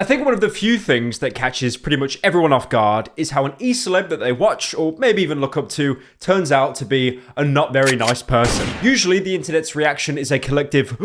I think one of the few things that catches pretty much everyone off guard is how an e-celeb that they watch or maybe even look up to turns out to be a not very nice person. Usually the internet's reaction is a collective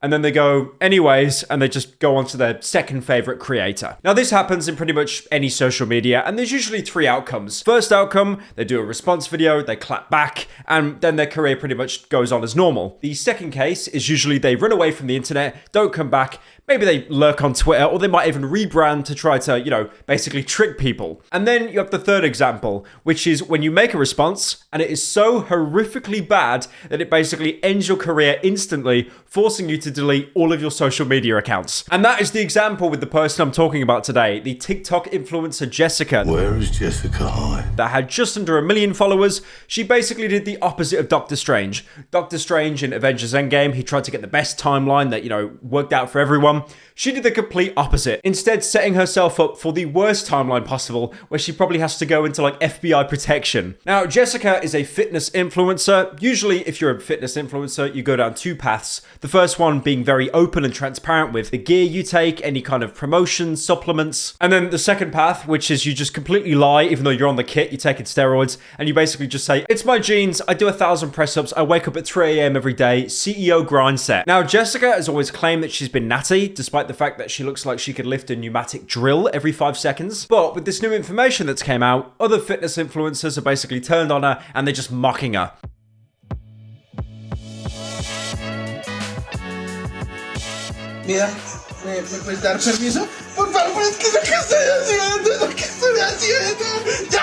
and then they go, anyways, and they just go on to their second favorite creator. Now, this happens in pretty much any social media, and there's usually three outcomes. First outcome, they do a response video, they clap back, and then their career pretty much goes on as normal. The second case is usually they run away from the internet, don't come back, maybe they lurk on Twitter, or they might even rebrand to try to, basically trick people. And then you have the third example, which is when you make a response, and it is so horrifically bad that it basically ends your career instantly, forcing you to delete all of your social media accounts. And that is the example with the person I'm talking about today, the TikTok influencer Jessica. Where is Jessica Hyde? That had just under 1 million followers. She basically did the opposite of Doctor Strange. Doctor Strange in Avengers Endgame, he tried to get the best timeline that, worked out for everyone. She did the complete opposite, instead setting herself up for the worst timeline possible, where she probably has to go into FBI protection. Now, Jessica is a fitness influencer. Usually, if you're a fitness influencer, you go down two paths. The first one being very open and transparent with the gear you take, any kind of promotions, supplements. And then the second path, which is you just completely lie, even though you're on the kit, you're taking steroids, and you basically just say, it's my genes, I do 1,000 press-ups, I wake up at 3 a.m. every day, CEO grind set. Now, Jessica has always claimed that she's been natty, despite the fact that she looks like she could lift a pneumatic drill every 5 seconds. But with this new information that's came out, other fitness influencers are basically turned on her and they're just mocking her. Mira, ¿me puedes dar permiso? Por favor, es que lo que estoy haciendo, lo que estoy haciendo. ¡Ya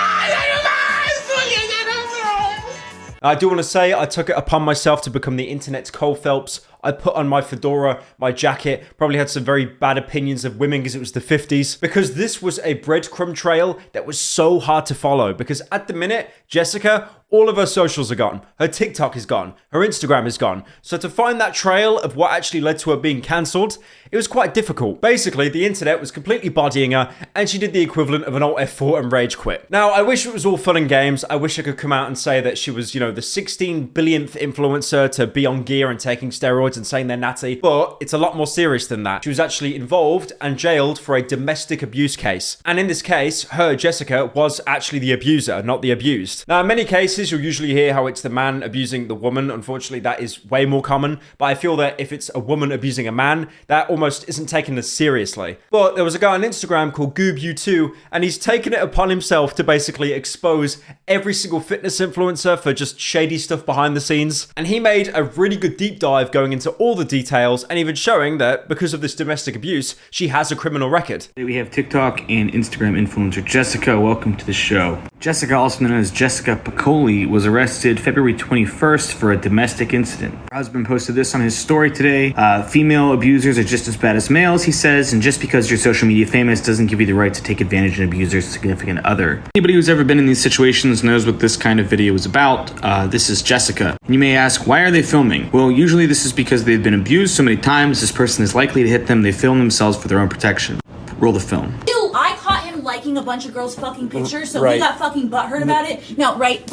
no más! ¡Ya no más! I do want to say I took it upon myself to become the internet's Cole Phelps. I put on my fedora, my jacket, probably had some very bad opinions of women because it was the 50s, because this was a breadcrumb trail that was so hard to follow. Because at the minute, Jessica, all of her socials are gone. Her TikTok is gone. Her Instagram is gone. So to find that trail of what actually led to her being cancelled, it was quite difficult. Basically, the internet was completely bodying her, and she did the equivalent of an Alt F4 and rage quit. Now, I wish it was all fun and games. I wish I could come out and say that she was, the 16 billionth influencer to be on gear and taking steroids and saying they're natty, but it's a lot more serious than that. She was actually involved and jailed for a domestic abuse case. And in this case, her, Jessica, was actually the abuser, not the abused. Now, in many cases, you'll usually hear how it's the man abusing the woman. Unfortunately, that is way more common, but I feel that if it's a woman abusing a man, that almost isn't taken as seriously. But there was a guy on Instagram called GoobU2, and he's taken it upon himself to basically expose every single fitness influencer for just shady stuff behind the scenes. And he made a really good deep dive going into all the details and even showing that because of this domestic abuse, she has a criminal record. Today we have TikTok and Instagram influencer Jessica. Welcome to the show. Jessica, also known as Jessica Piccoli, was arrested February 21st for a domestic incident. Her husband posted this on his story today. Female abusers are just as bad as males, he says, and just because you're social media famous doesn't give you the right to take advantage and abuse your significant other. Anybody who's ever been in these situations knows what this kind of video is about. This is Jessica. And you may ask, why are they filming? Well, usually this is because they've been abused so many times, this person is likely to hit them. They film themselves for their own protection. Roll the film. I caught him liking a bunch of girls' fucking pictures, so he got fucking butthurt about it. No, right,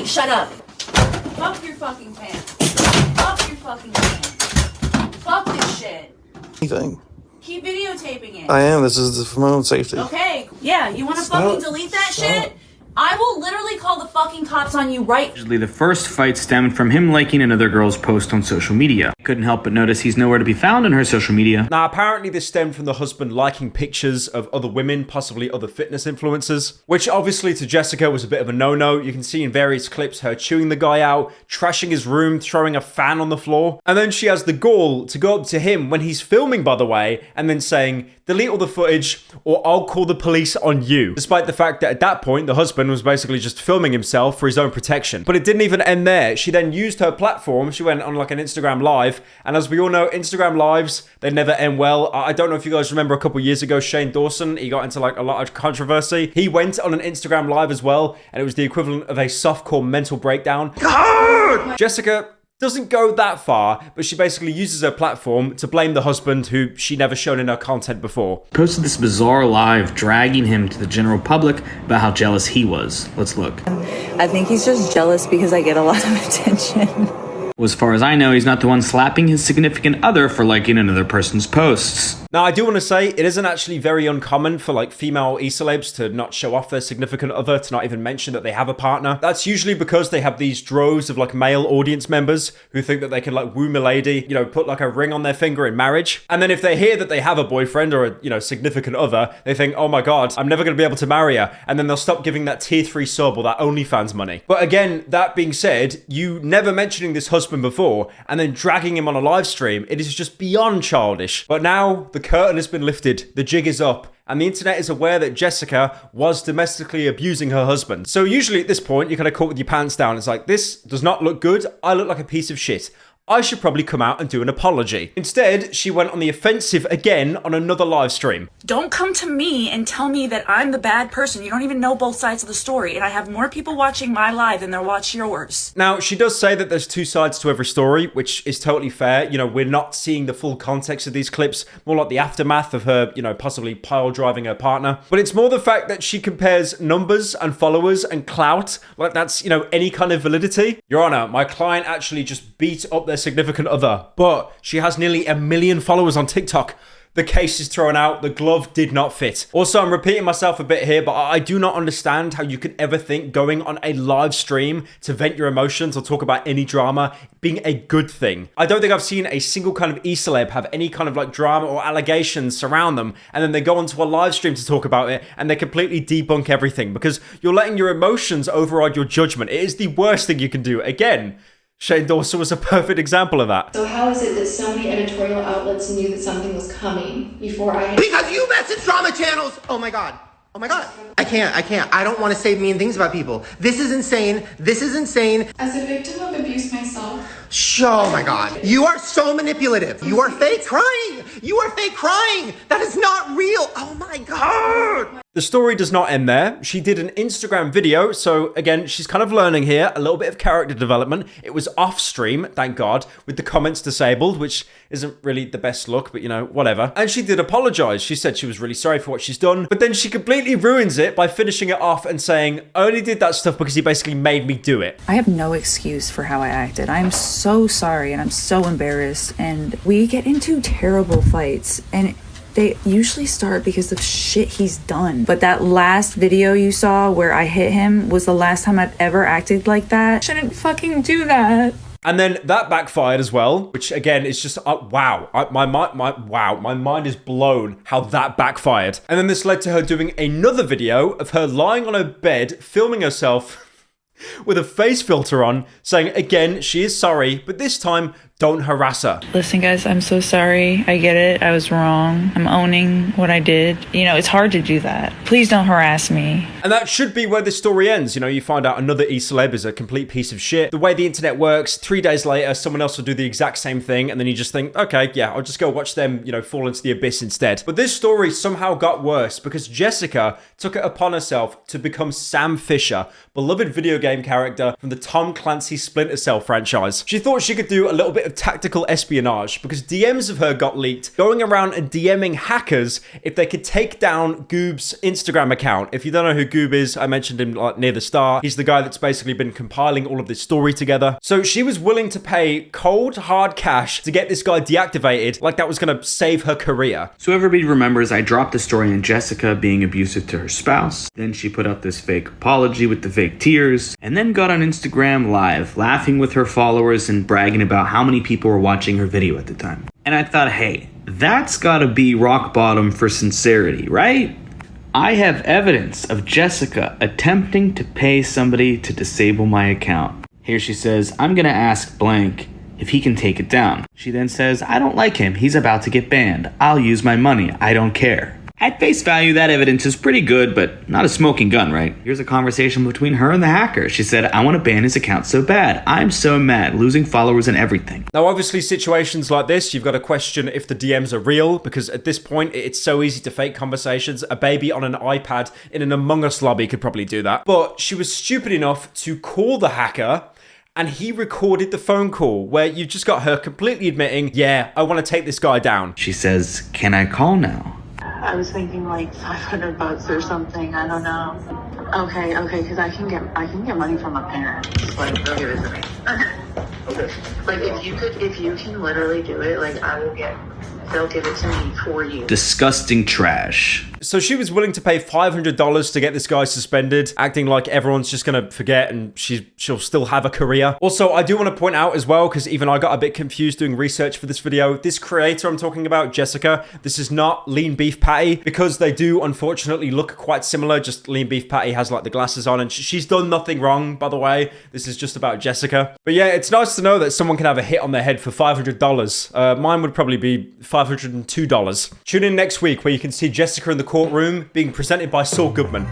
shut up. Fuck your fucking pants. Fuck your fucking pants. Fuck this shit. Anything. Keep videotaping it. I am. This is for my own safety. Okay, yeah, you wanna fucking delete that shit? I will literally call the fucking cops on you right. Usually the first fight stemmed from him liking another girl's post on social media. Couldn't help but notice he's nowhere to be found on her social media. Now, apparently this stemmed from the husband liking pictures of other women, possibly other fitness influencers, which obviously to Jessica was a bit of a no-no. You can see in various clips her chewing the guy out, trashing his room, throwing a fan on the floor. And then she has the gall to go up to him when he's filming, by the way, and then saying, delete all the footage or I'll call the police on you. Despite the fact that at that point, the husband was basically just filming himself for his own protection. But it didn't even end there. She then used her platform. She went on like an Instagram live. And as we all know, Instagram lives, they never end well. I don't know if you guys remember a couple years ago, Shane Dawson, he got into like a lot of controversy. He went on an Instagram live as well. And it was the equivalent of a softcore mental breakdown. Jessica doesn't go that far, but she basically uses her platform to blame the husband who she never shown in her content before. Posted this bizarre live dragging him to the general public about how jealous he was. Let's look. I think he's just jealous because I get a lot of attention. Well, as far as I know, he's not the one slapping his significant other for liking another person's posts. Now, I do want to say, it isn't actually very uncommon for like female e-celebs to not show off their significant other, to not even mention that they have a partner. That's usually because they have these droves of like male audience members who think that they can like woo milady, you know, put like a ring on their finger in marriage. And then if they hear that they have a boyfriend or a, you know, significant other, they think, oh my God, I'm never going to be able to marry her. And then they'll stop giving that tier 3 sub or that OnlyFans money. But again, that being said, you never mentioning this husband before and then dragging him on a live stream, it is just beyond childish. But now the curtain has been lifted, the jig is up, and the internet is aware that Jessica was domestically abusing her husband. So usually at this point, you're kind of caught with your pants down. It's like, this does not look good. I look like a piece of shit. I should probably come out and do an apology. Instead, she went on the offensive again on another live stream. Don't come to me and tell me that I'm the bad person. You don't even know both sides of the story. And I have more people watching my live than they'll watch yours. Now, she does say that there's two sides to every story, which is totally fair. You know, we're not seeing the full context of these clips, more like the aftermath of her, you know, possibly pile driving her partner. But it's more the fact that she compares numbers and followers and clout, like that's, you know, any kind of validity. Your Honor, my client actually just beat up their significant other, but she has nearly 1 million followers on TikTok. The case is thrown out. The glove did not fit. Also, I'm repeating myself a bit here, but I do not understand how you could ever think going on a live stream to vent your emotions or talk about any drama being a good thing. I don't think I've seen a single kind of e-celeb have any kind of like drama or allegations surround them, and then they go onto a live stream to talk about it and they completely debunk everything because you're letting your emotions override your judgment. It is the worst thing you can do. Again, Shane Dawson was a perfect example of that. So how is it that so many editorial outlets knew that something was coming before I had... Because you message drama channels! Oh my God. Oh my God. I can't. I don't want to say mean things about people. This is insane. This is insane. As a victim of abuse myself... Oh my God. You are so manipulative. You are fake crying. You are fake crying. That is not real. Oh my God. The story does not end there. She did an Instagram video, so again, she's kind of learning here, a little bit of character development. It was off stream, thank God, with the comments disabled, which isn't really the best look, but you know, whatever. And she did apologize. She said she was really sorry for what she's done, but then she completely ruins it by finishing it off and saying, I only did that stuff because he basically made me do it. I have no excuse for how I acted. I'm so sorry and I'm so embarrassed, and we get into terrible fights, and they usually start because of shit he's done. But that last video you saw where I hit him was the last time I've ever acted like that. Shouldn't fucking do that. And then that backfired as well, which again is just, wow. My mind is blown how that backfired. And then this led to her doing another video of her lying on her bed, filming herself with a face filter on, saying again, she is sorry, but this time, don't harass her. Listen, guys, I'm so sorry. I get it. I was wrong. I'm owning what I did. You know, it's hard to do that. Please don't harass me. And that should be where the story ends. You know, you find out another e-celeb is a complete piece of shit. The way the internet works, 3 days later, someone else will do the exact same thing, and then you just think, okay, yeah, I'll just go watch them, you know, fall into the abyss instead. But this story somehow got worse because Jessica took it upon herself to become Sam Fisher, beloved video game character from the Tom Clancy Splinter Cell franchise. She thought she could do a little bit of tactical espionage because DMs of her got leaked going around and DMing hackers if they could take down Goob's Instagram account. If you don't know who Goob is, I mentioned him like near the start. He's the guy that's basically been compiling all of this story together. So she was willing to pay cold hard cash to get this guy deactivated, like that was going to save her career. So everybody remembers I dropped the story on Jessica being abusive to her spouse. Then she put out this fake apology with the fake tears, and then got on Instagram Live, laughing with her followers and bragging about how many people were watching her video at the time. And I thought, hey, that's gotta be rock bottom for sincerity, right? I have evidence of Jessica attempting to pay somebody to disable my account. Here she says, I'm gonna ask blank if he can take it down. She then says, I don't like him. He's about to get banned. I'll use my money. I don't care. At face value, that evidence is pretty good, but not a smoking gun, right? Here's a conversation between her and the hacker. She said, I want to ban his account so bad. I'm so mad, losing followers and everything. Now, obviously, situations like this, you've got to question if the DMs are real, because at this point, it's so easy to fake conversations. A baby on an iPad in an Among Us lobby could probably do that. But she was stupid enough to call the hacker, and he recorded the phone call where you just got her completely admitting, yeah, I want to take this guy down. She says, can I call now? I was thinking like $500 or something. I don't know. Okay, because I can get money from my parents. Like, go give it to me. Okay. Okay. Like if you can literally do it, like they'll give it to me for you. Disgusting trash. So she was willing to pay $500 to get this guy suspended, acting like everyone's just gonna forget and she'll still have a career. Also, I do want to point out as well, because even I got a bit confused doing research for this video, this creator I'm talking about, Jessica, this is not Lean Beef Patty, because they do unfortunately look quite similar, just Lean Beef Patty has like the glasses on, and she's done nothing wrong, by the way. This is just about Jessica. But yeah, it's nice to know that someone can have a hit on their head for $500. Mine would probably be $502. Tune in next week where you can see Jessica in the courtroom being presented by Saul Goodman.